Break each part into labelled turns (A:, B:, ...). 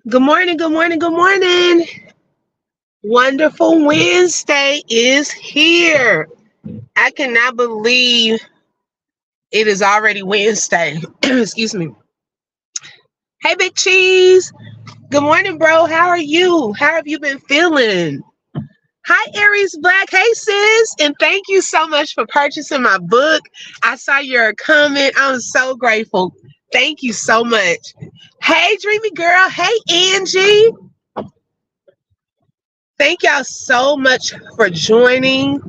A: Good morning, good morning, good morning. Wonderful Wednesday is here. I cannot believe it is already Wednesday. Excuse me. Hey, Big Cheese. Good morning, bro. How are you? How have you been feeling? Hi, Aries Black. Hey, sis. And thank you so much for purchasing my book. I saw your comment. I'm so grateful. Thank you so much. Hey, Dreamy Girl. Hey, Angie. Thank y'all so much for joining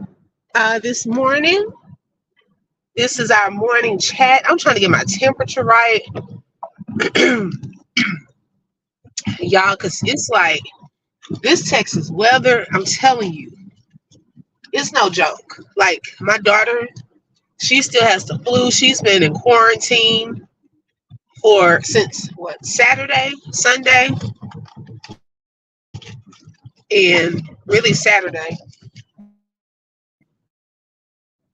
A: this morning. This is our morning chat. I'm trying to get my temperature right, y'all, because it's like this Texas weather, I'm telling you, it's no joke. Like my daughter, she still has the flu. She's been in quarantine for since what, Saturday, Sunday, and really Saturday.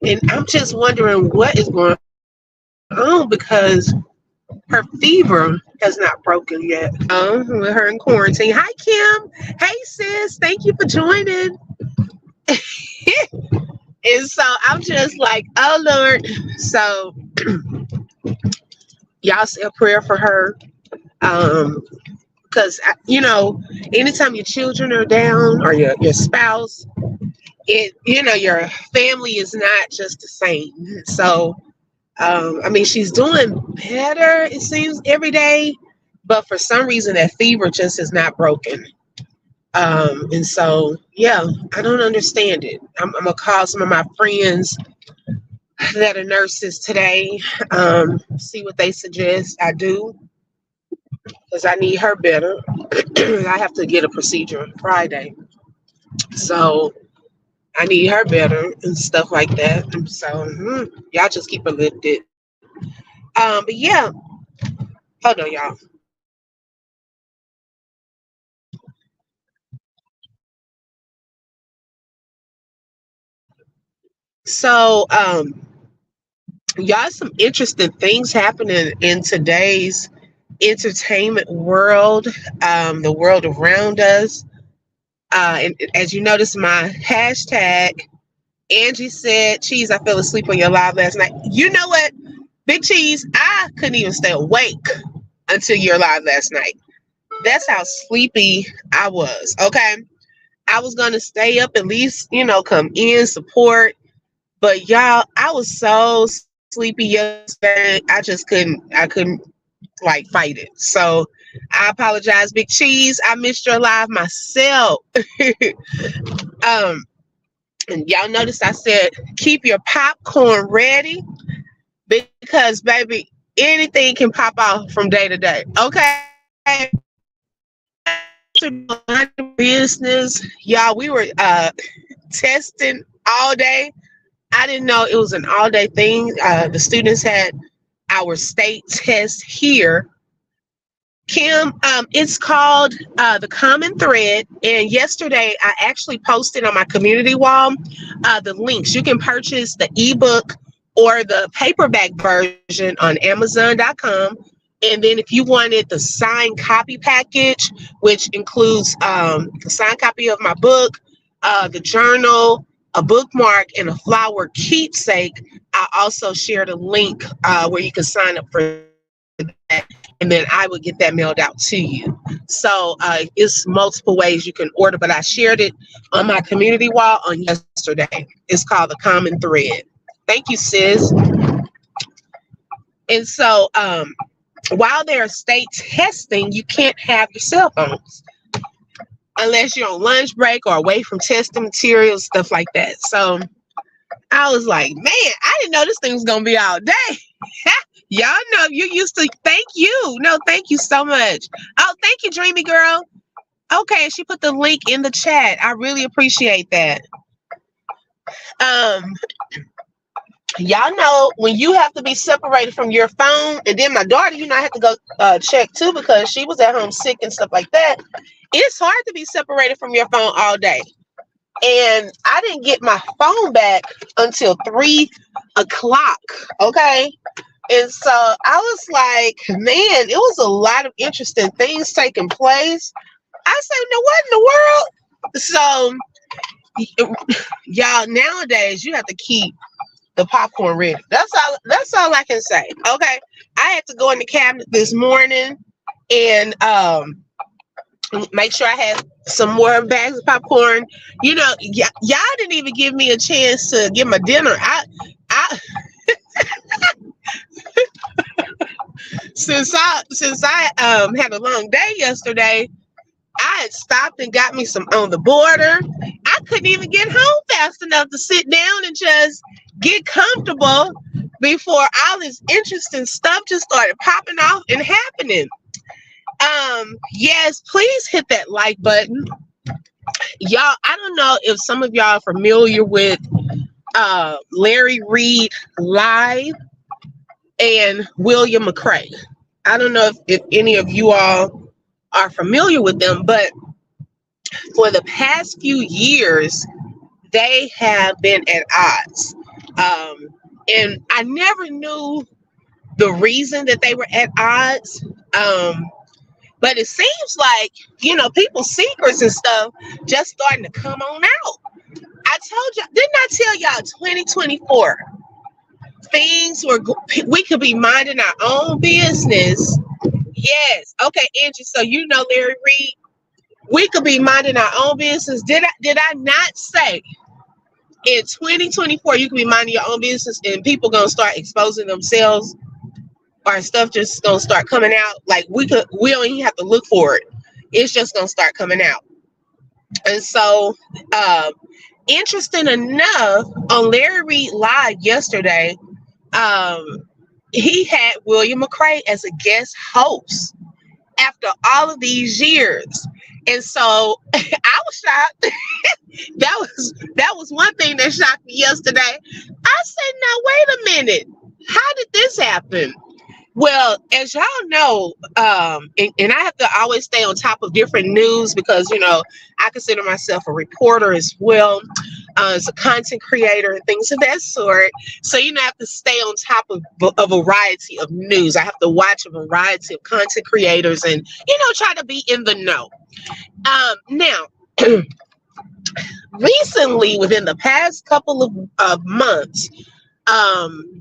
A: And I'm just wondering what is going on because her fever has not broken yet. With her in quarantine. Hi, Kim. Hey, sis. Thank you for joining. And so I'm just like, oh, Lord. So y'all say a prayer for her. Because, anytime your children are down or your spouse, your family is not just the same. So, she's doing better, it seems, every day. But for some reason, that fever just is not broken. And so, yeah, I don't understand it. I'm going to call some of my friends that are nurses today, see what they suggest I do, because I need her better. I have to get a procedure on Friday. So I need her better and stuff like that. And so y'all just keep her lifted. But yeah, hold on, y'all. So, y'all, some interesting things happening in today's entertainment world, the world around us. And as you notice, my hashtag, Angie said, Cheese, I fell asleep on your live last night. You know what, Big Cheese, I couldn't even stay awake until your live last night. That's how sleepy I was, okay? I was going to stay up at least, come in, support. But y'all, I was so sleepy yesterday. I couldn't like fight it. So I apologize, Big Cheese. I missed your live myself. And y'all noticed I said keep your popcorn ready because baby, anything can pop off from day to day. Okay. Business, y'all. We were testing all day. I didn't know it was an all day thing. The students had our state test here Kim, it's called The Common Thread. And yesterday I actually posted on my community wall the links. You can purchase the ebook or the paperback version on Amazon.com. And then if you wanted the signed copy package, which includes a signed copy of my book, the journal, a bookmark, and a flower keepsake, I also shared a link where you can sign up for that, and then I would get that mailed out to you. So it's multiple ways you can order, but I shared it on my community wall on yesterday. It's called The Common Thread. Thank you, sis. And so while they're state testing, you can't have your cell phones unless you're on lunch break or away from testing materials, stuff like that. So I was like, man, I didn't know this thing was gonna be all day. Y'all know you used to. Thank you. No, thank you so much. Oh, thank you, Dreamy Girl. Okay, she put the link in the chat. I really appreciate that. Y'all know when you have to be separated from your phone, and then my daughter, I had to go check too because she was at home sick and stuff like that. It's hard to be separated from your phone all day. And I didn't get my phone back until 3 o'clock. Okay. And so I was like, man, it was a lot of interesting things taking place. I said, no, what in the world? So y'all, nowadays you have to keep the popcorn ready. That's all I can say. Okay. I had to go in the cabinet this morning and make sure I had some more bags of popcorn. Y'all didn't even give me a chance to get my dinner. I since I had a long day yesterday, I had stopped and got me some on the border. I couldn't even get home fast enough to sit down and just get comfortable before all this interesting stuff just started popping off and happening. Yes, please hit that like button. Y'all, I don't know if some of y'all are familiar with Larry Reid Live and William McRae. I don't know if any of you all are familiar with them, but for the past few years, they have been at odds. And I never knew the reason that they were at odds. But it seems like, people's secrets and stuff just starting to come on out. I told y'all, didn't I tell y'all 2024? We could be minding our own business. Yes. Okay, Angie. So Larry Reid, we could be minding our own business. Did I not say in 2024 you could be minding your own business and people gonna start exposing themselves, or stuff just gonna start coming out? Like we don't even have to look for it. It's just gonna start coming out. And so interesting enough, on Larry Reid Live yesterday, he had William McRae as a guest host after all of these years. And so I was shocked. that was one thing that shocked me yesterday. I said, now wait a minute. How did this happen? Well, as y'all know, and I have to always stay on top of different news because, I consider myself a reporter as well, as a content creator and things of that sort. So, I have to stay on top of a variety of news. I have to watch a variety of content creators and, try to be in the know. Now, recently, within the past couple of months,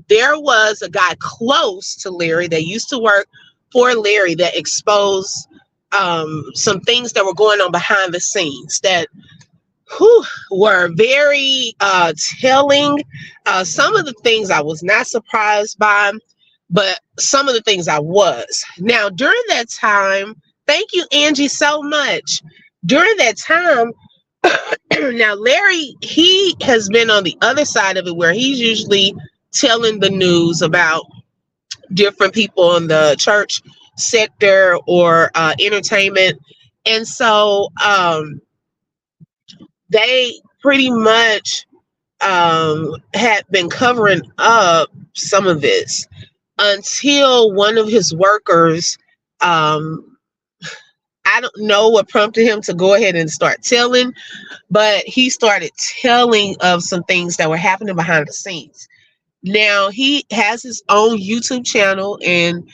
A: there was a guy close to Larry that used to work for Larry that exposed some things that were going on behind the scenes that were very telling. Some of the things I was not surprised by, but some of the things I was. Now, during that time, thank you, Angie, so much. During that time, now Larry, he has been on the other side of it where he's usually telling the news about different people in the church sector or entertainment. And so they pretty much had been covering up some of this until one of his workers I don't know what prompted him to go ahead and start telling, but he started telling of some things that were happening behind the scenes. Now he has his own YouTube channel, and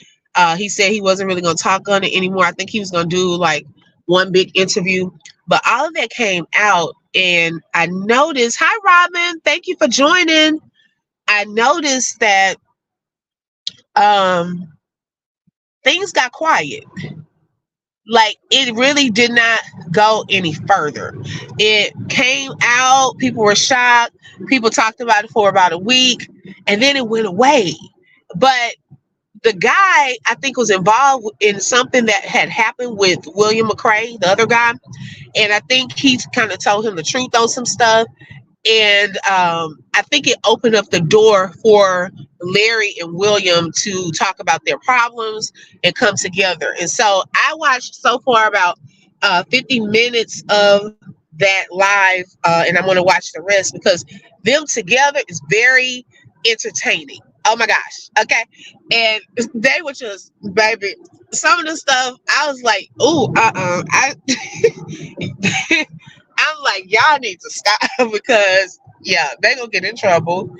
A: he said he wasn't really going to talk on it anymore. I think he was going to do like one big interview, but all of that came out, and I noticed. Hi, Robin. Thank you for joining. I noticed that um, things got quiet. Like it really did not go any further. It came out, people were shocked, people talked about it for about a week, and then it went away. But the guy, I think, was involved in something that had happened with William McRae, the other guy, and I think he kind of told him the truth on some stuff. And I think it opened up the door for Larry and William to talk about their problems and come together. And so I watched so far about 50 minutes of that live, and I'm going to watch the rest because them together is very entertaining. Oh my gosh. Okay. And they were just, baby, some of the stuff I was like, ooh, I I'm like, y'all need to stop because yeah, they gonna get in trouble.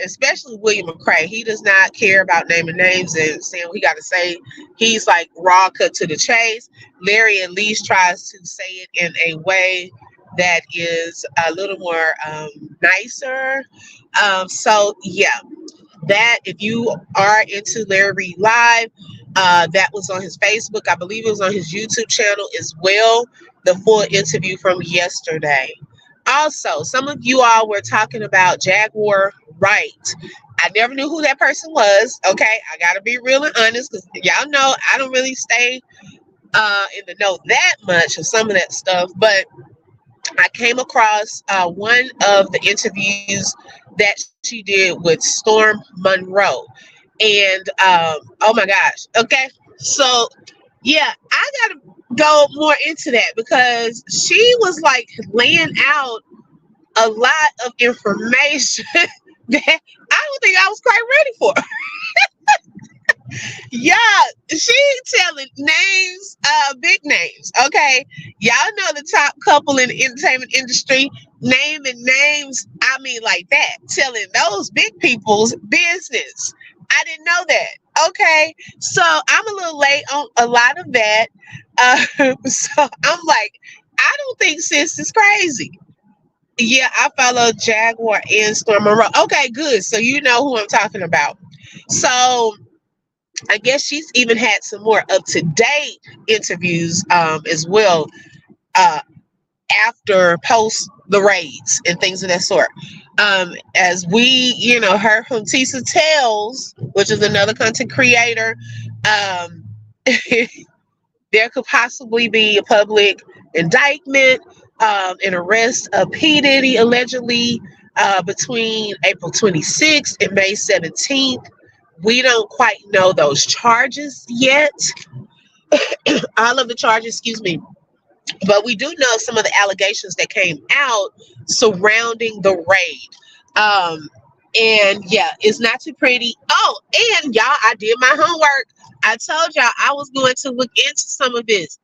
A: Especially William McRae. He does not care about naming names and saying what he got to say. He's like raw, cut to the chase. Larry at least tries to say it in a way that is a little more nicer. So yeah, that if you are into Larry Reid Live, that was on his Facebook. I believe it was on his YouTube channel as well. The full interview from yesterday. Also, some of you all were talking about Jaguar Wright. I never knew who that person was. Okay, I gotta be real and honest because y'all know I don't really stay in the know that much of some of that stuff. But I came across one of the interviews that she did with Storm Monroe, and oh my gosh, okay, so yeah, I gotta go more into that because she was like laying out a lot of information that I don't think I was quite ready for. Yeah, she telling names, big names. Okay, y'all know the top couple in the entertainment industry, naming names. I mean, like that, telling those big people's business. I didn't know that. Okay, so I'm a little late on a lot of that. So I'm like, I don't think sis is crazy. Yeah, I follow Jaguar and Storm Monroe. Okay, good. So you know who I'm talking about. So I guess she's even had some more up to date interviews as well uh, after post the raids and things of that sort. As we, heard from Tisa Tells, which is another content creator, um, there could possibly be a public indictment and arrest of P. Diddy allegedly between April 26th and May 17th. We don't quite know those charges yet, all of the charges, excuse me, but we do know some of the allegations that came out surrounding the raid. And yeah, it's not too pretty. Oh, and y'all, I did my homework. I told y'all I was going to look into some of this.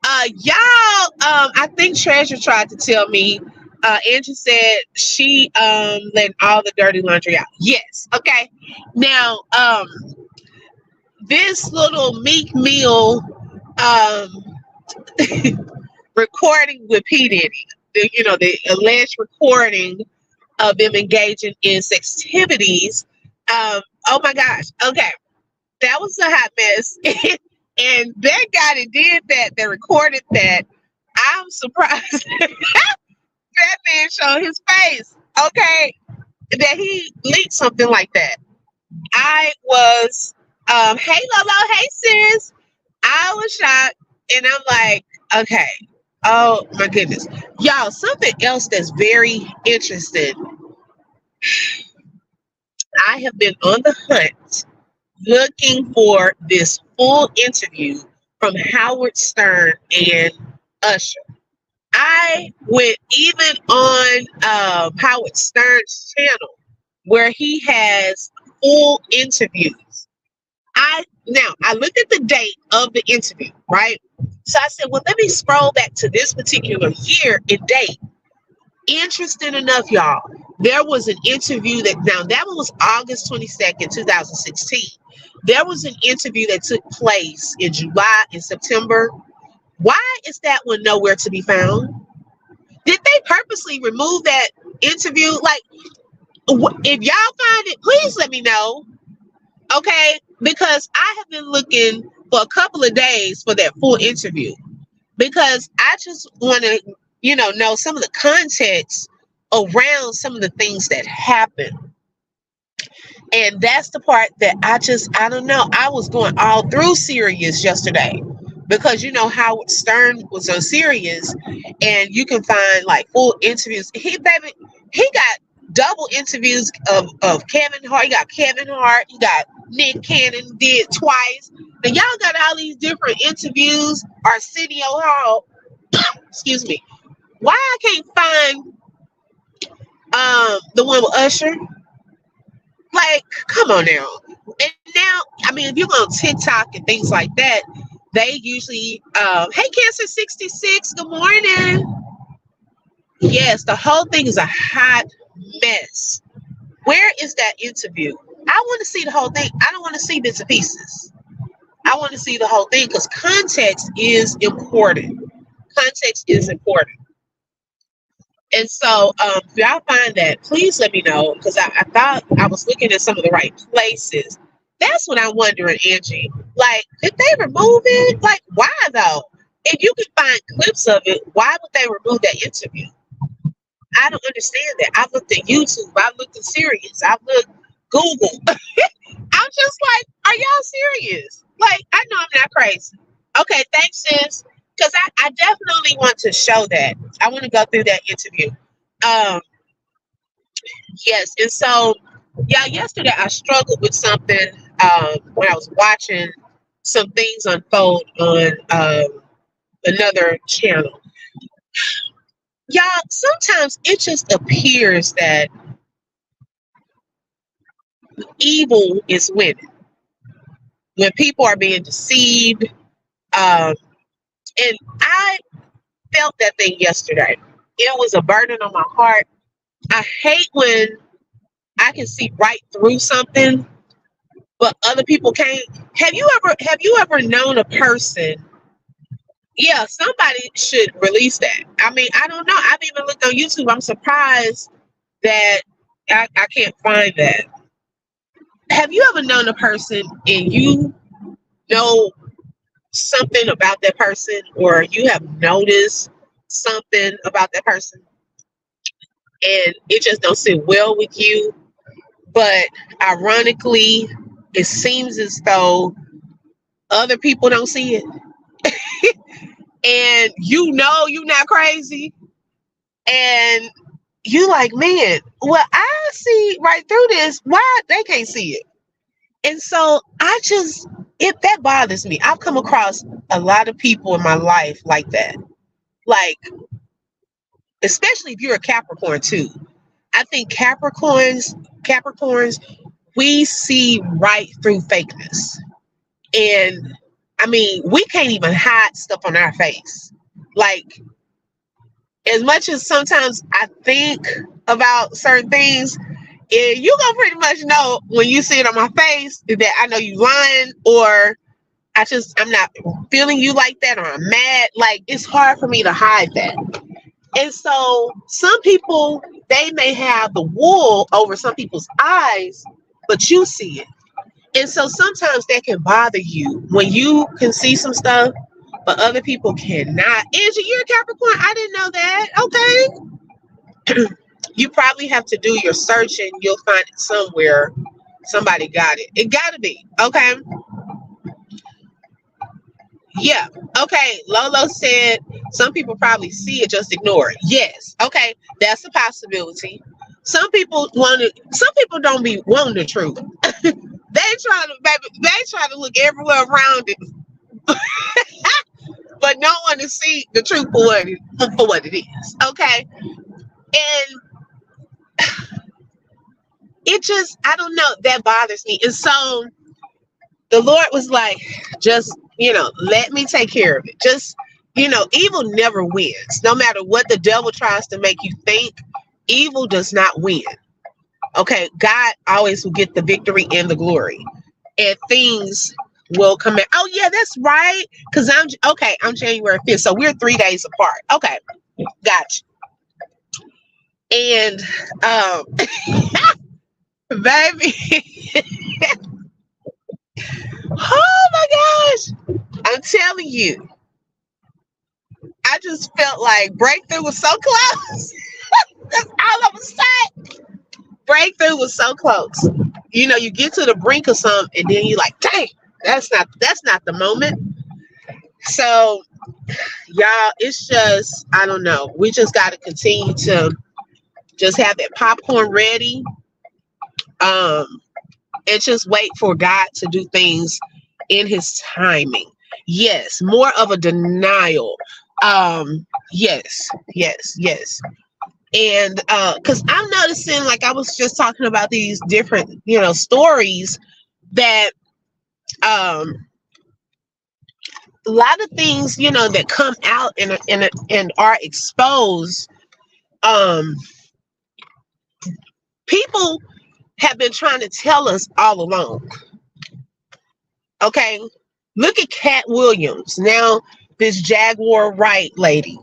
A: Y'all, I think Treasure tried to tell me. Angie said she let all the dirty laundry out. Yes. Okay. Now, this little Meek Mill recording with P. Diddy, the alleged recording of them engaging in sextivities. Oh my gosh. Okay. That was a hot mess. And that guy that did that recorded that, I'm surprised that man showed his face. Okay. That he leaked something like that. I was, hey Lolo, hey sis. I was shocked and I'm like, okay. Oh my goodness. Y'all, something else that's very interesting. I have been on the hunt looking for this full interview from Howard Stern and Usher. I went even on Howard Stern's channel where he has full interviews. I looked at the date of the interview, right? So I said, well, let me scroll back to this particular year and date. Interesting enough, y'all, there was an interview that one was August 22nd, 2016. There was an interview that took place in July and September. Why is that one nowhere to be found? Did they purposely remove that interview? Like, if y'all find it, please let me know. Okay, because I have been looking for a couple of days for that full interview because I just want to, know some of the context around some of the things that happened. And that's the part that I don't know. I was going all through Sirius yesterday because Howard Stern was on Sirius, and you can find like full interviews. He got double interviews of Kevin Hart. He got Kevin Hart. He got Nick Cannon did twice. And y'all got all these different interviews. Arsenio Hall, excuse me. Why I can't find the one with Usher? Like, come on now. And now, I mean, if you go on TikTok and things like that, they usually, hey, Cancer 66, good morning. Yes, the whole thing is a hot mess. Where is that interview? I want to see the whole thing. I don't want to see bits and pieces. I want to see the whole thing because context is important. Context is important. And so, if y'all find that, please let me know because I thought I was looking at some of the right places. That's what I'm wondering, Angie. Like, did they remove it? Like, why though? If you can find clips of it, why would they remove that interview? I don't understand that. I've looked at YouTube. I've looked at Sirius. I've looked Google. I'm just like, are y'all serious? Like, I know I'm not crazy. Okay, thanks, sis. Because I definitely want to show that. I want to go through that interview. Um, yes, and so, yeah, yesterday I struggled with something when I was watching some things unfold on another channel. Y'all, sometimes it just appears that evil is winning when people are being deceived. And I felt that thing yesterday. It was a burden on my heart. I hate when I can see right through something, but other people can't. Have you ever known a person? Yeah, somebody should release that. I mean, I don't know. I've even looked on YouTube. I'm surprised that I can't find that. Have you ever known a person and you know something about that person, or you have noticed something about that person and it just don't sit well with you, but ironically it seems as though other people don't see it, and you're not crazy, and you like, man, well, I see right through this, why they can't see it? And so that bothers me. I've come across a lot of people in my life like that. Like, especially if you're a Capricorn too. I think Capricorns, we see right through fakeness. And I mean, we can't even hide stuff on our face. Like, as much as sometimes I think about certain things, you gonna pretty much know when you see it on my face that I know you lying, or I'm not feeling you like that, or I'm mad. Like, it's hard for me to hide that. And so some people, they may have the wool over some people's eyes, but you see it. And so sometimes that can bother you when you can see some stuff, but other people cannot. Angie, you're a Capricorn. I didn't know that. Okay. You probably have to do your search and you'll find it somewhere. Somebody got it. It got to be. Okay. Yeah. Okay. Lolo said some people probably see it, just ignore it. Yes. Okay. That's a possibility. Some people don't be wanting the truth. They try to look everywhere around it, but don't want to see the truth for what it is. Okay. And it just, I don't know, that bothers me. And so the Lord was like, just let me take care of it. Just, evil never wins. No matter what the devil tries to make you think, evil does not win. Okay, God always will get the victory and the glory, and things will come in. Oh yeah, that's right. Cause I'm January 5th, so we're 3 days apart. Okay, gotcha. And baby, oh my gosh, I'm telling you, I just felt like breakthrough was so close. That's all I'm gonna say. Breakthrough was so close. You get to the brink of something, and then you're like, dang, that's not the moment. So, y'all, it's just, I don't know. We just got to continue to just have that popcorn ready, um, and just wait for God to do things in His timing. Yes, more of a denial. Yes, yes, yes. And because I'm noticing, like I was just talking about these different, stories that a lot of things, that come out and are exposed. Um, People have been trying to tell us all along. Okay, look at Cat Williams. Now, this Jaguar Wright lady.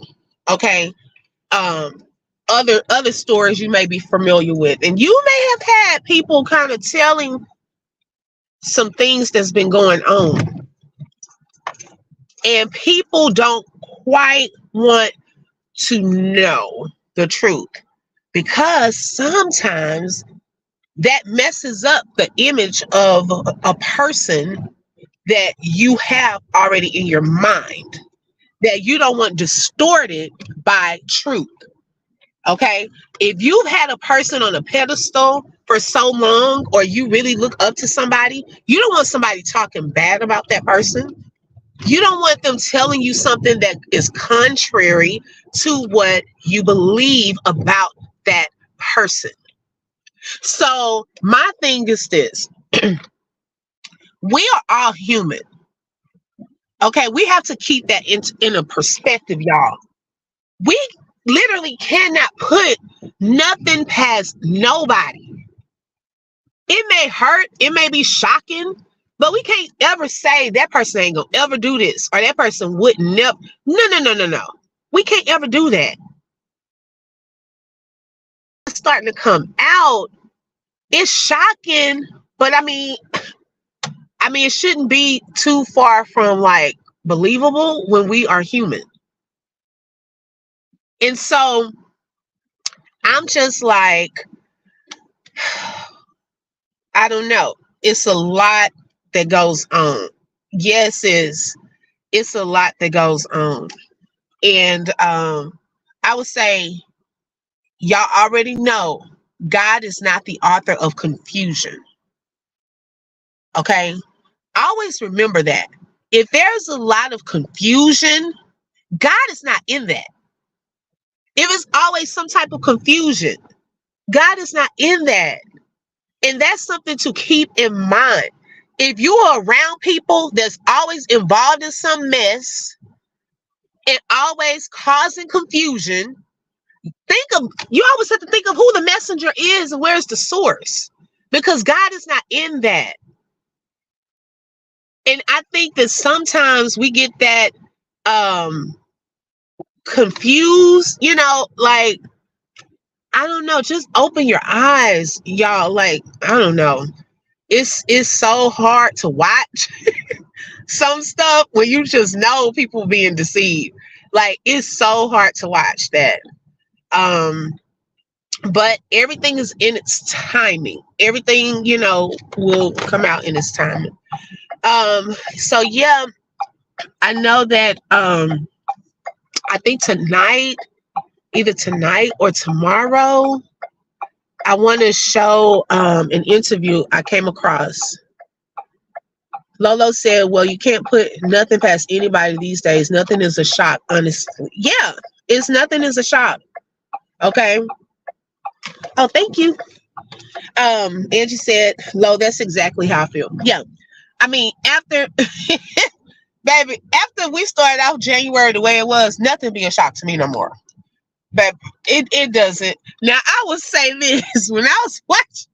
A: Okay, um, other stories you may be familiar with, and you may have had people kind of telling some things that's been going on, and people don't quite want to know the truth, because sometimes that messes up the image of a person that you have already in your mind, that you don't want distorted by truth. Okay, if you've had a person on a pedestal for so long, or you really look up to somebody, you don't want somebody talking bad about that person. You don't want them telling you something that is contrary to what you believe about that person. So my thing is this: we are all human. Okay, we have to keep that in a perspective, y'all. We literally cannot put nothing past nobody. It may hurt, it may be shocking, but we can't ever say that person ain't gonna ever do this, or that person would never. No, no, no, no, no. We can't ever do that. It's starting to come out. It's shocking, but I mean, it shouldn't be too far from like believable when we are human. And so I'm just like, I don't know. It's a lot that goes on. Yes, it's a lot that goes on. And I would say, y'all already know God is not the author of confusion. Okay? Always remember that. If there's a lot of confusion, God is not in that. If it's always some type of confusion, God is not in that. And that's something to keep in mind. If you are around people that's always involved in some mess and always causing confusion, you always have to think of who the messenger is and where's the source. Because God is not in that. And I think that sometimes we get that confused, like, I don't know, just open your eyes, y'all. Like, I don't know. It's so hard to watch some stuff when you just know people being deceived. Like, it's so hard to watch that. Um, but everything is in its timing. Everything, will come out in its timing. So yeah, I know that I think either tonight or tomorrow, I want to show an interview I came across. Lolo said, well, you can't put nothing past anybody these days. Nothing is a shock, honestly. Yeah, nothing is a shock. Okay. Oh, thank you. Angie said, Lo, that's exactly how I feel. Yeah. I mean, after Baby, after we started out January the way it was, nothing be a shock to me no more. But it doesn't. Now I will say this when I watched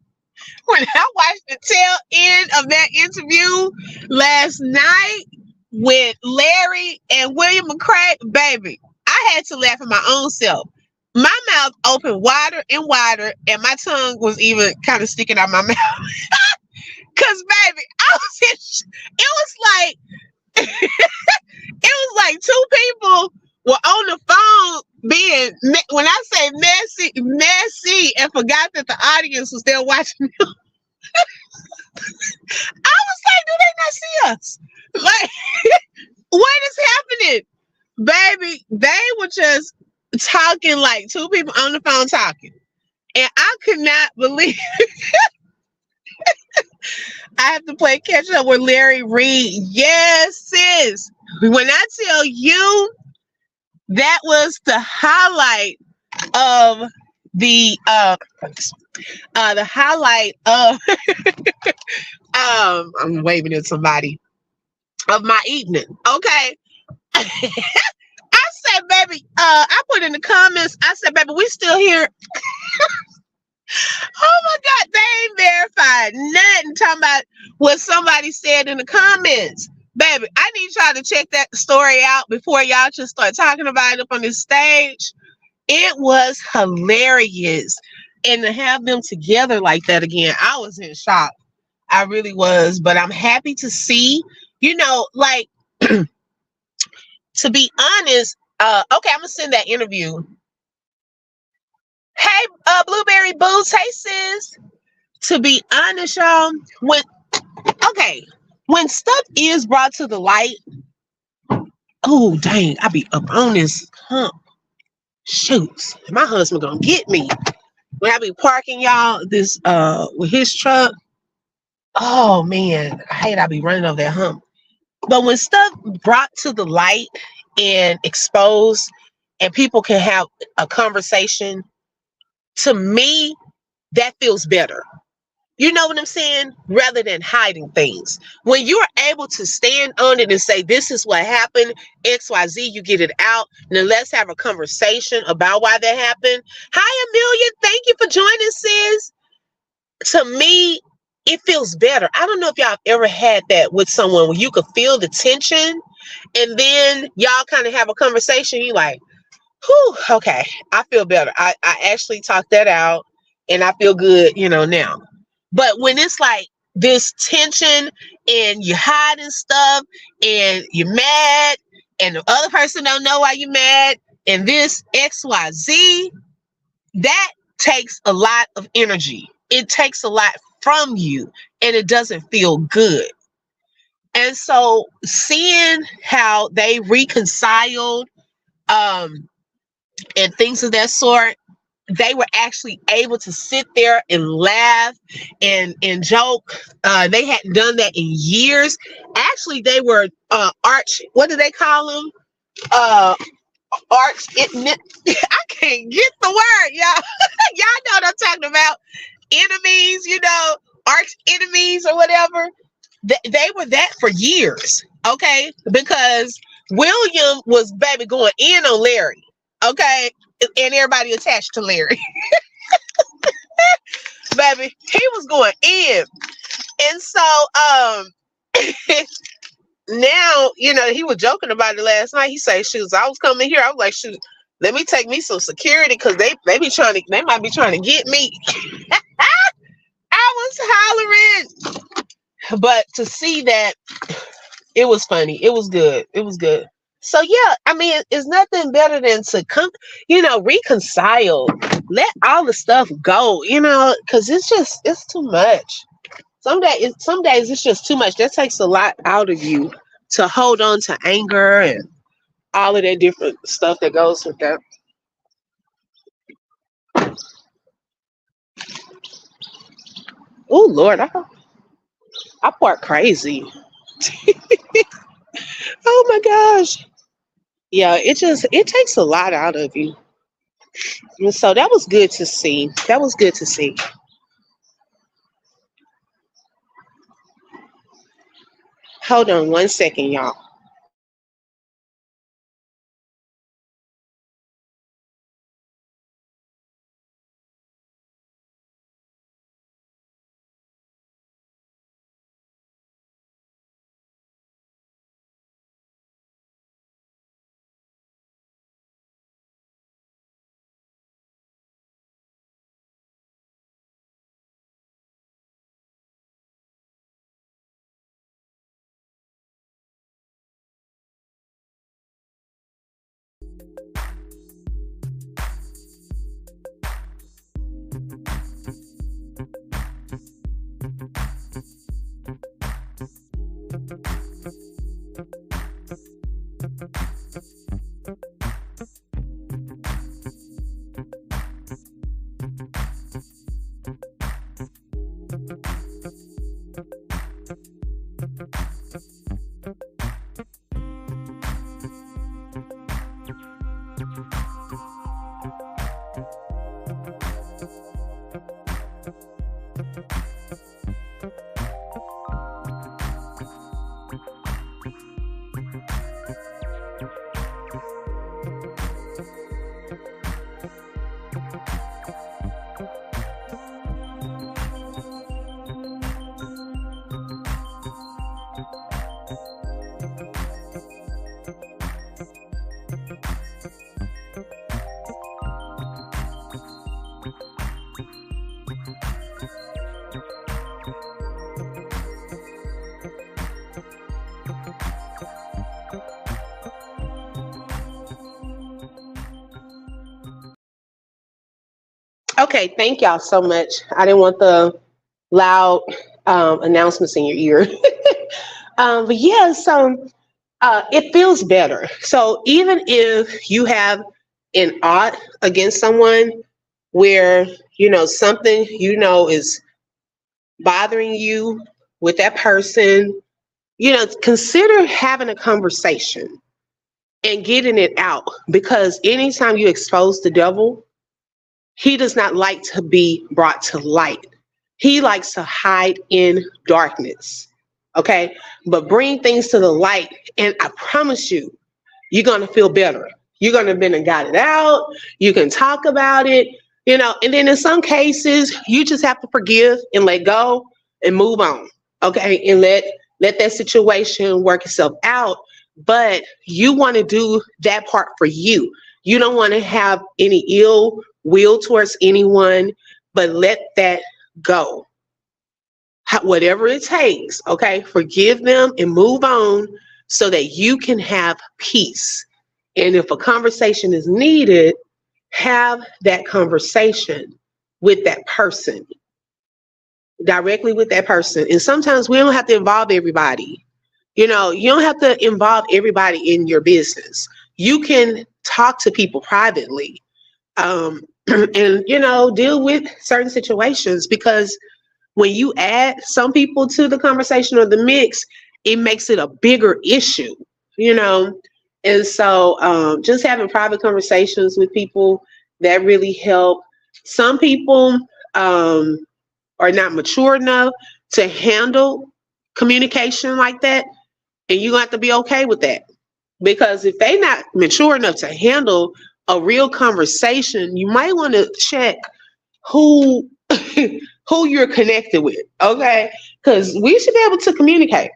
A: the tail end of that interview last night with Larry and William McCray, baby, I had to laugh at my own self. My mouth opened wider and wider, and my tongue was even kind of sticking out my mouth. Cause baby, it was like it was like two people were on the phone being when I say messy and forgot that the audience was there watching. I was like, do they not see us? Like, what is happening? Baby, they were just talking like two people on the phone talking. And I could not believe I have to play catch up with Larry Reed. Yes, sis. When I tell you that was the highlight of the highlight of I'm waving at somebody of my evening. Okay. I said, baby, I put in the comments, I said, baby, we still here. Oh my God, they ain't verified nothing talking about what somebody said in the comments. Baby, I need y'all to check that story out before y'all just start talking about it up on this stage. It was hilarious. And to have them together like that again, I was in shock. I really was. But I'm happy to see, like, to be honest, okay, I'm going to send that interview. Hey, Blueberry Boots. Hey, sis. To be honest, y'all, when stuff is brought to the light, oh, dang, I be up on this hump. Shoots. My husband gonna get me. When I be parking, y'all, this, with his truck, oh, man, I hate I be running over that hump. But when stuff brought to the light and exposed and people can have a conversation, to me, that feels better. You know what I'm saying? Rather than hiding things. When you're able to stand on it and say, this is what happened, XYZ, you get it out. Now let's have a conversation about why that happened. Hi, Amelia. Thank you for joining, sis. To me, it feels better. I don't know if y'all have ever had that with someone where you could feel the tension and then y'all kind of have a conversation. You like, whew, okay, I feel better. I actually talked that out and I feel good, now. But when it's like this tension and you're hiding stuff and you're mad and the other person don't know why you're mad and this XYZ, that takes a lot of energy. It takes a lot from you and it doesn't feel good. And so seeing how they reconciled and things of that sort, they were actually able to sit there and laugh and joke. They hadn't done that in years. Actually, they were what do they call them? I can't get the word, y'all. Y'all know what I'm talking about. Enemies, arch enemies or whatever. They were that for years, okay? Because William was, baby, going in on Larry, okay? And everybody attached to Larry. Baby, he was going in. And so now, he was joking about it last night. He said, shoot, I was coming here. I was like, shoot, let me take me some security because they might be trying to get me. I was hollering. But to see that, it was funny. It was good. It was good. So yeah, I mean, it's nothing better than to come, reconcile, let all the stuff go, because it's too much. Some days it's just too much. That takes a lot out of you to hold on to anger and all of that different stuff that goes with that. Oh Lord, I part crazy. Oh my gosh. Yeah, it takes a lot out of you. And so that was good to see. That was good to see. Hold on one second, y'all. Okay, thank y'all so much. I didn't want the loud announcements in your ear. But yeah, so it feels better. So even if you have an ought against someone where, something, is bothering you with that person, consider having a conversation and getting it out, because anytime you expose the devil, he does not like to be brought to light. He likes to hide in darkness. Okay. But bring things to the light, and I promise you, you're going to feel better. You're going to have been and got it out. You can talk about it, and then in some cases, you just have to forgive and let go and move on. Okay. And let that situation work itself out. But you want to do that part for you. You don't want to have any ill will towards anyone, but let that go. Whatever it takes, okay? Forgive them and move on so that you can have peace. And if a conversation is needed, have that conversation with that person, directly with that person. And sometimes we don't have to involve everybody. You don't have to involve everybody in your business. You can talk to people privately, and deal with certain situations, because when you add some people to the conversation or the mix, it makes it a bigger issue, and so just having private conversations with people, that really help. Some people are not mature enough to handle communication like that, and you're going to have to be okay with that, because if they're not mature enough to handle a real conversation, you might want to check who who you're connected with, okay? Because we should be able to communicate.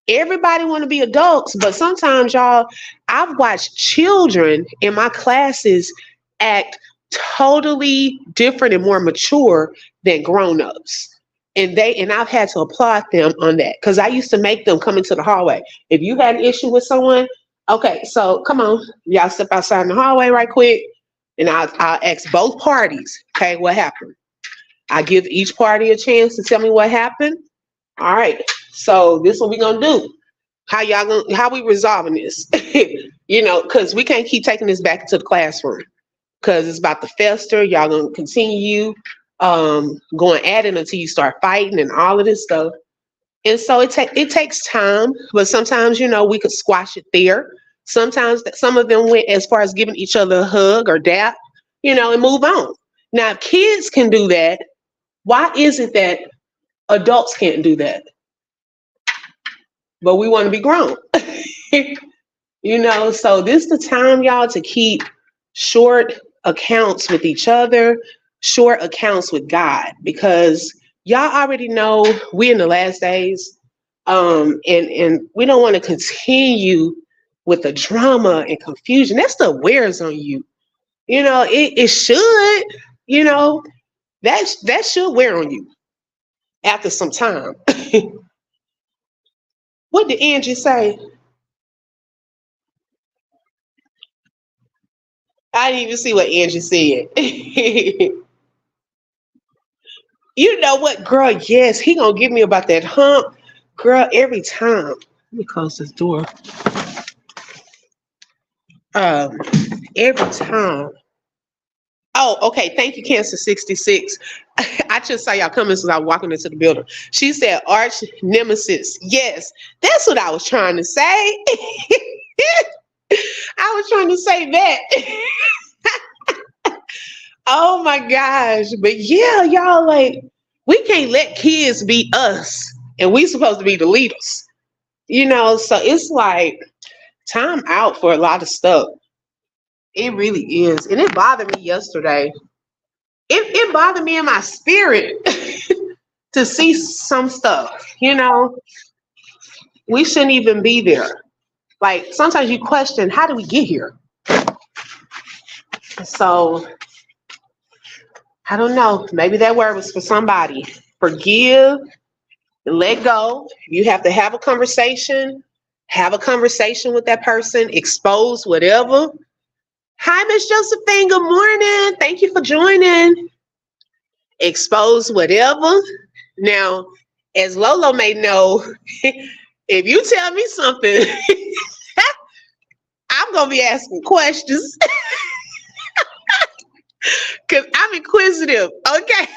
A: Everybody want to be adults, but sometimes, y'all, I've watched children in my classes act totally different and more mature than grown-ups. And I've had to applaud them on that, because I used to make them come into the hallway. If you had an issue with someone, okay, so come on, y'all step outside in the hallway right quick, and I'll ask both parties, okay, what happened? I give each party a chance to tell me what happened. All right, so this is what we're gonna do. How we resolving this? Because we can't keep taking this back into the classroom, because it's about to fester. Y'all gonna continue going at it until you start fighting and all of this stuff. And so it takes time, but sometimes, we could squash it there. Sometimes some of them went as far as giving each other a hug or dap, and move on. Now, if kids can do that, why is it that adults can't do that? But we want to be grown. So this is the time, y'all, to keep short accounts with each other, short accounts with God, because y'all already know we're in the last days, and we don't want to continue with the drama and confusion. That stuff wears on you. It should, that should wear on you after some time. What did Angie say? I didn't even see what Angie said. You know what, girl? Yes, he gonna give me about that hump, girl, every time. Let me close this door. Um, every time. Oh, okay. Thank you, Cancer 66. I just saw y'all coming as I was walking into the building. She said arch nemesis. Yes, that's what I was trying to say. I was trying to say that. Oh my gosh. But yeah, y'all, like, we can't let kids be us, and we supposed to be the leaders. So it's like time out for a lot of stuff. It really is. And it bothered me yesterday. It bothered me in my spirit to see some stuff. We shouldn't even be there. Like, sometimes you question, how do we get here? So I don't know. Maybe that word was for somebody. Forgive and let go. You have to have a conversation. Have a conversation with that person. Expose whatever. Hi, Miss Josephine. Good morning. Thank you for joining. Expose whatever. Now, as Lolo may know, if you tell me something, I'm gonna be asking questions because I'm inquisitive. Okay,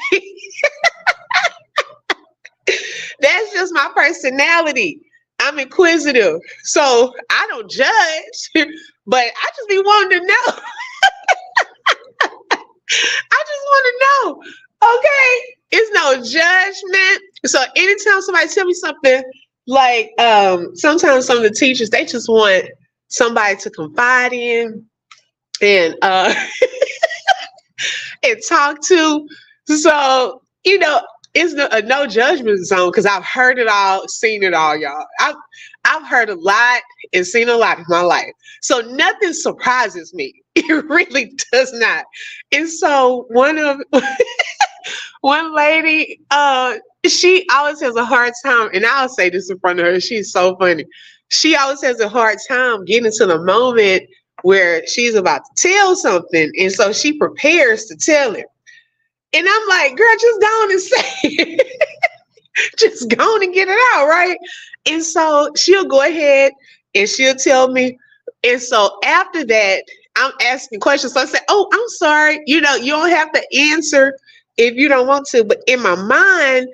A: that's just my personality. I'm inquisitive, so I don't judge, but I just be wanting to know. I just want to know. Okay, it's no judgment. So anytime somebody tell me something, like sometimes some of the teachers, they just want somebody to confide in and and talk to. So it's a no judgment zone because I've heard it all, seen it all, y'all. I've heard a lot and seen a lot in my life. So nothing surprises me. It really does not. And so one lady, she always has a hard time, and I'll say this in front of her. She's so funny. She always has a hard time getting to the moment where she's about to tell something, and so she prepares to tell it. And I'm like, girl, just go on and say it. Just go on and get it out, right? And so she'll go ahead and she'll tell me. And so after that, I'm asking questions. So I say, oh, I'm sorry. You don't have to answer if you don't want to. But in my mind,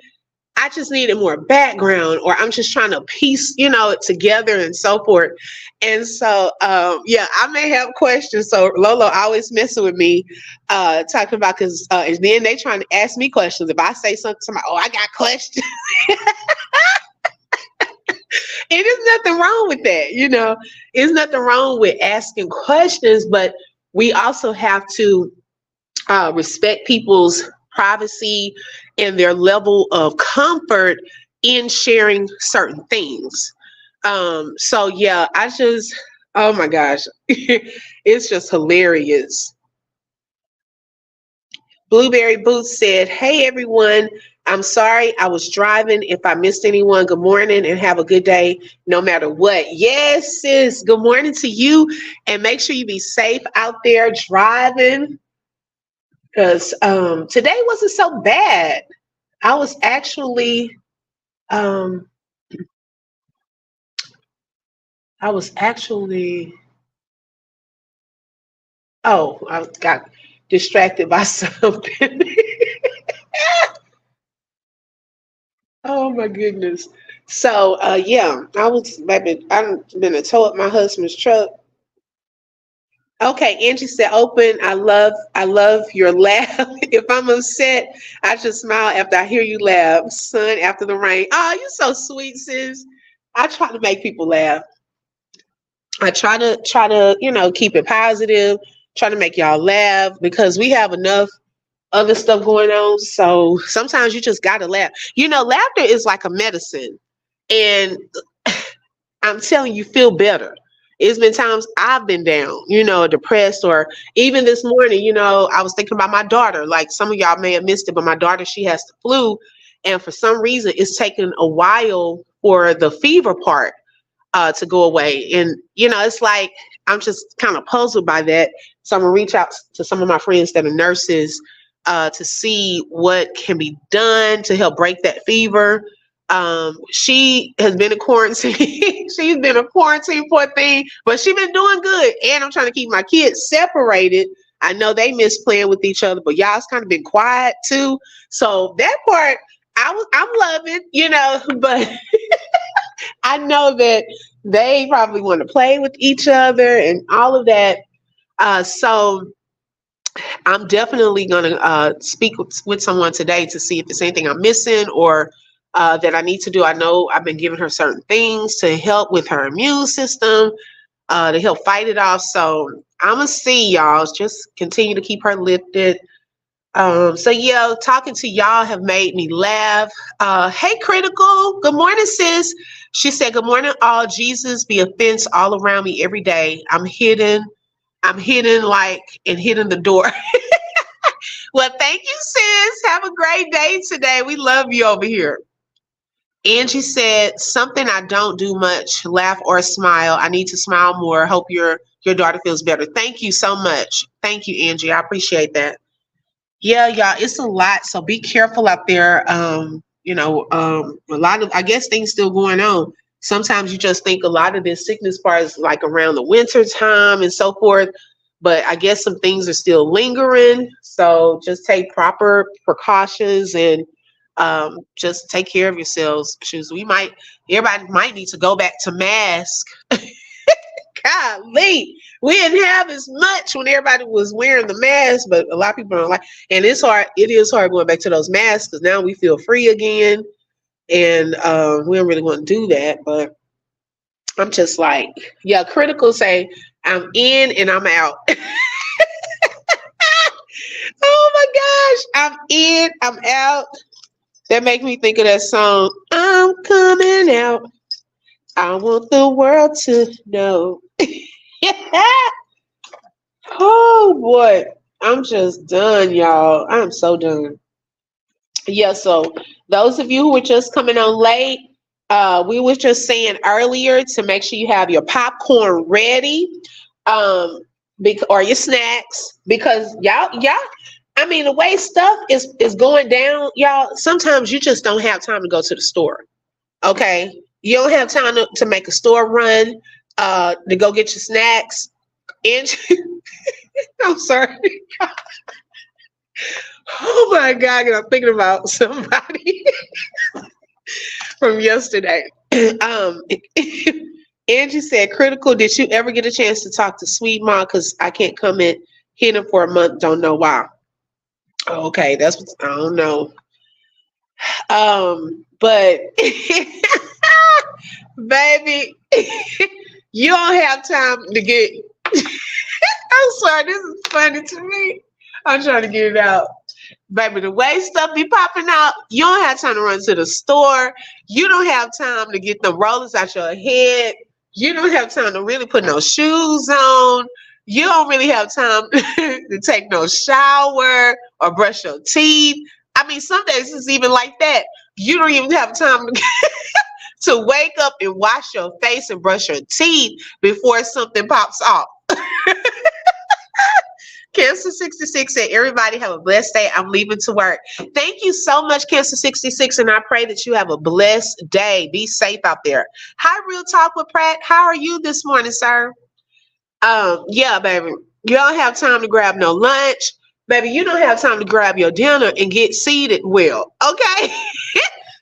A: I just needed more background, or I'm just trying to piece, it together and so forth. And so, yeah, I may have questions. So Lolo always messing with me, talking about, because and then they trying to ask me questions. If I say something, somebody, oh, I got questions. And there's nothing wrong with that, There's nothing wrong with asking questions, but we also have to respect people's privacy and their level of comfort in sharing certain things. So yeah, oh my gosh, it's just hilarious. Blueberry Boots said, hey everyone, I'm sorry I was driving. If I missed anyone, good morning and have a good day no matter what. Yes, sis, good morning to you, and make sure you be safe out there driving, because today wasn't so bad. I was actually um, I got distracted by something. Oh my goodness. So yeah, I've been to tow up my husband's truck. Okay, Angie said open. I love your laugh. If I'm upset, I just smile after I hear you laugh. Sun after the rain. Oh, you're so sweet, sis. I try to make people laugh. I try to keep it positive, try to make y'all laugh, because we have enough other stuff going on. So sometimes you just gotta laugh. Laughter is like a medicine. And I'm telling you, feel better. It's been times I've been down, depressed, or even this morning, I was thinking about my daughter. Like some of y'all may have missed it, but my daughter, she has the flu. And for some reason, it's taken a while for the fever part to go away. And, it's like, I'm just kind of puzzled by that. So I'm going to reach out to some of my friends that are nurses to see what can be done to help break that fever. She has been in quarantine. She's been in quarantine, poor thing, but she's been doing good. And I'm trying to keep my kids separated. I know they miss playing with each other, but y'all's kind of been quiet too. So that part I'm loving, but I know that they probably want to play with each other and all of that. So I'm definitely going to speak with someone today to see if there's anything I'm missing, or that I need to do. I know I've been giving her certain things to help with her immune system, to help fight it off. So I'm going to see y'all. Just continue to keep her lifted. So yeah, talking to y'all have made me laugh. Hey, Critical. Good morning, sis. She said, good morning, all. Jesus be a fence all around me every day. I'm hidden like, and hitting the door. Well, thank you, sis. Have a great day today. We love you over here. Angie said, something I don't do much, laugh or smile. I need to smile more. Hope your daughter feels better. Thank you so much. Thank you, Angie. I appreciate that. Yeah, y'all, it's a lot. So be careful out there. A lot of, I guess, things still going on. Sometimes you just think a lot of this sickness part is like around the winter time and so forth. But I guess some things are still lingering. So just take proper precautions and just take care of yourselves. Shoes. Everybody might need to go back to mask. Golly, we didn't have as much when everybody was wearing the mask, but a lot of people don't like. And it's hard. It is hard going back to those masks because now we feel free again, and we don't really want to do that. But I'm just like, yeah. Critical say I'm in and I'm out. Oh my gosh, I'm in, I'm out. That makes me think of that song. I'm coming out. I want the world to know. Oh boy, I'm just done, y'all. I'm so done. Yeah, so those of you who were just coming on late, we was just saying earlier to make sure you have your popcorn ready, or your snacks, because y'all. I mean, the way stuff is going down, y'all. Sometimes you just don't have time to go to the store. Okay, you don't have time to make a store run, to go get your snacks. And I'm sorry. Oh my God, I'm thinking about somebody from yesterday. Angie said, critical, did you ever get a chance to talk to Sweet Mom? Because I can't come in hidden for a month, don't know why. Okay, that's what I don't know. But baby, you don't have time to get. I'm sorry, this is funny to me. I'm trying to get it out. Baby, the way stuff be popping out, you don't have time to run to the store. You don't have time to get the rollers out your head. You don't have time to really put no shoes on. You don't really have time to take no shower or brush your teeth. I mean, some days it's even like that. You don't even have time to wake up and wash your face and brush your teeth before something pops off. Cancer 66 said, everybody have a blessed day. I'm leaving to work. Thank you so much, Cancer 66, and I pray that you have a blessed day. Be safe out there. Hi, Real Talk with Pratt. How are you this morning, sir? Yeah, baby. You don't have time to grab no lunch. Baby, you don't have time to grab your dinner and get seated well, okay?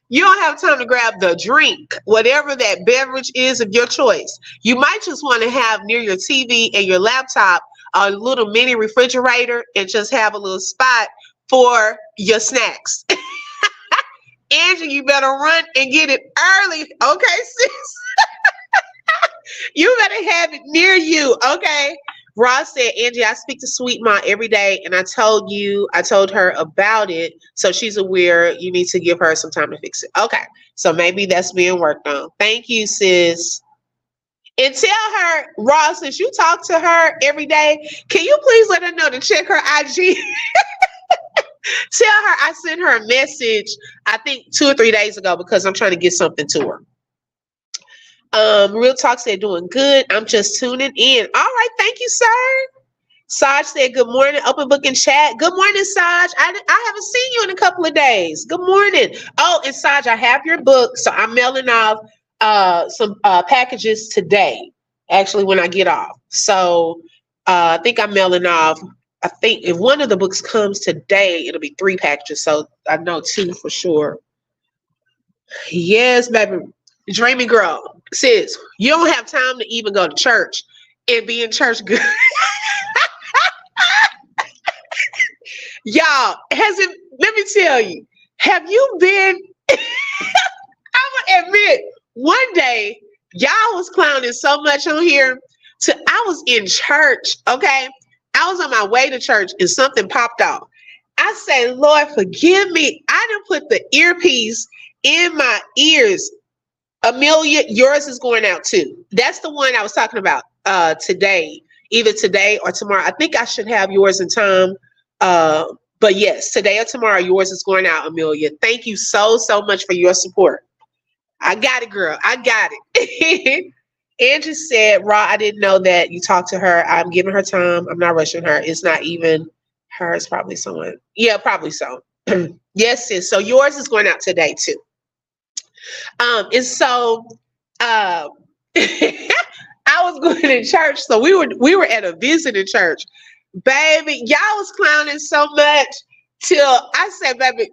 A: You don't have time to grab the drink, whatever that beverage is of your choice. You might just want to have near your TV and your laptop a little mini refrigerator and just have a little spot for your snacks. Angie, you better run and get it early, okay, sis? You better have it near you, okay? Ross said, Angie, I speak to Sweet Mom every day, and I told her about it, so she's aware you need to give her some time to fix it. Okay, so maybe that's being worked on. Thank you, sis. And tell her, Ross, since you talk to her every day, can you please let her know to check her IG? Tell her I sent her a message, I think 2 or 3 days ago, because I'm trying to get something to her. Real Talk said, doing good. I'm just tuning in. All right, thank you, sir. Saj said, good morning. Open book and chat. Good morning, Saj. I haven't seen you in a couple of days. Good morning. Oh, and Saj, I have your book, so I'm mailing off some packages today, actually, when I get off. So I think I'm mailing off. I think if one of the books comes today, it'll be 3 packages. So I know 2 for sure. Yes, baby. Dreamy girl. Sis, you don't have time to even go to church and be in church good. Y'all, let me tell you, have you been, I'm gonna admit, one day, y'all was clowning so much on here, I was in church, okay? I was on my way to church and something popped off. I say, Lord, forgive me. I done put the earpiece in my ears. Amelia, yours is going out too. That's the one I was talking about today, either today or tomorrow. I think I should have yours in time But yes, today or tomorrow, yours is going out, Amelia. Thank you so, so much for your support. I got it, girl. I got it. Angie said, Raw, I didn't know that you talked to her. I'm giving her time. I'm not rushing her. It's not even her. It's probably someone. Yeah, probably so. Yes, sis. So yours is going out today too. And so uh, I was going to church. So we were at a visiting church. Baby, y'all was clowning so much till I said, baby,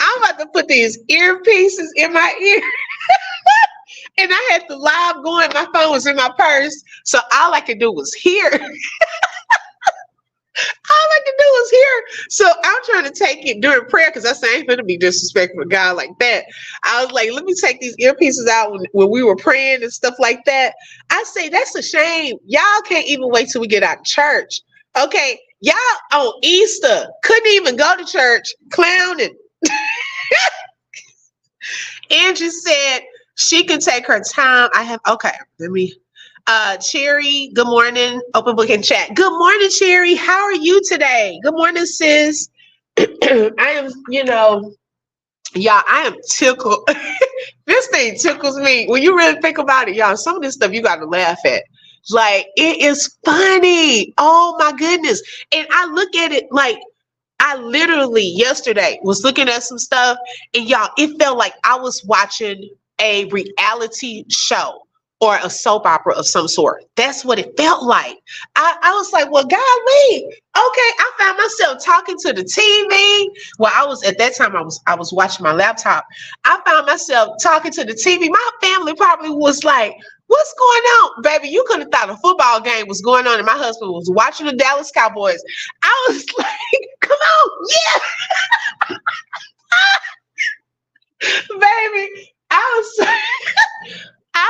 A: I'm about to put these earpieces in my ear. And I had the live going. My phone was in my purse. So all I could do was hear. All I could do was hear. So I'm trying to take it during prayer because I said, I ain't going to be disrespectful to God like that. I was like, let me take these earpieces out when we were praying and stuff like that. I say, that's a shame. Y'all can't even wait till we get out of church. Okay. Y'all on Easter couldn't even go to church clowning. Angie said she can take her time. Okay, let me. Cherry, good morning. Open book and chat. Good morning, Cherry. How are you today? Good morning, sis. I am, y'all, I am tickled. This thing tickles me. When you really think about it, y'all, some of this stuff you got to laugh at. Like, it is funny. Oh, my goodness. And I look at it like, I literally yesterday was looking at some stuff, and y'all, it felt like I was watching a reality show or a soap opera of some sort. That's what it felt like. I was like, well, golly, okay. I found myself talking to the TV. Well, at that time I was watching my laptop. I found myself talking to the TV. My family probably was like, what's going on? Baby, you could have thought a football game was going on and my husband was watching the Dallas Cowboys. I was like, come on, yeah. Baby, I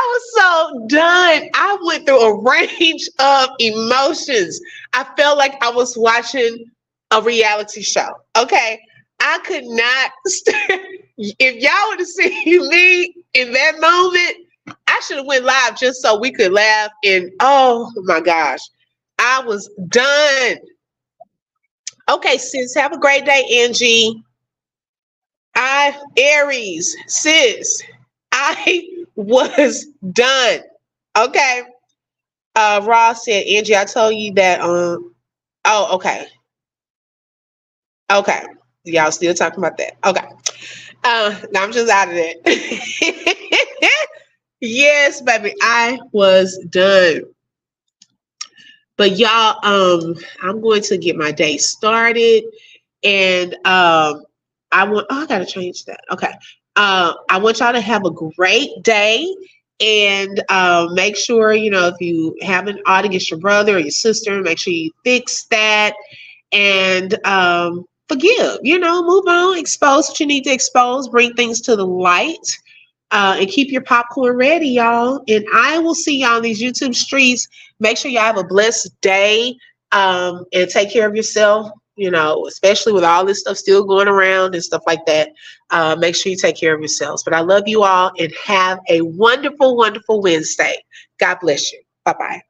A: was so done. I went through a range of emotions. I felt like I was watching a reality show. Okay. I could not if y'all would have seen me in that moment, I should have went live just so we could laugh. And oh my gosh, I was done. Okay, sis, have a great day, Angie. Aries, sis, I was done. Okay. Ross said, Angie, I told you that. Oh, okay. Okay. Y'all still talking about that. Okay. Now I'm just out of that. Yes, baby, I was done. But y'all, I'm going to get my day started, and I gotta change that. Okay. I want y'all to have a great day, and make sure, if you have an odd against your brother or your sister, make sure you fix that, and forgive, move on, expose what you need to expose, bring things to the light, and keep your popcorn ready, y'all. And I will see y'all on these YouTube streets. Make sure y'all have a blessed day, and take care of yourself, especially with all this stuff still going around and stuff like that. Make sure you take care of yourselves. But I love you all, and have a wonderful, wonderful Wednesday. God bless you. Bye-bye.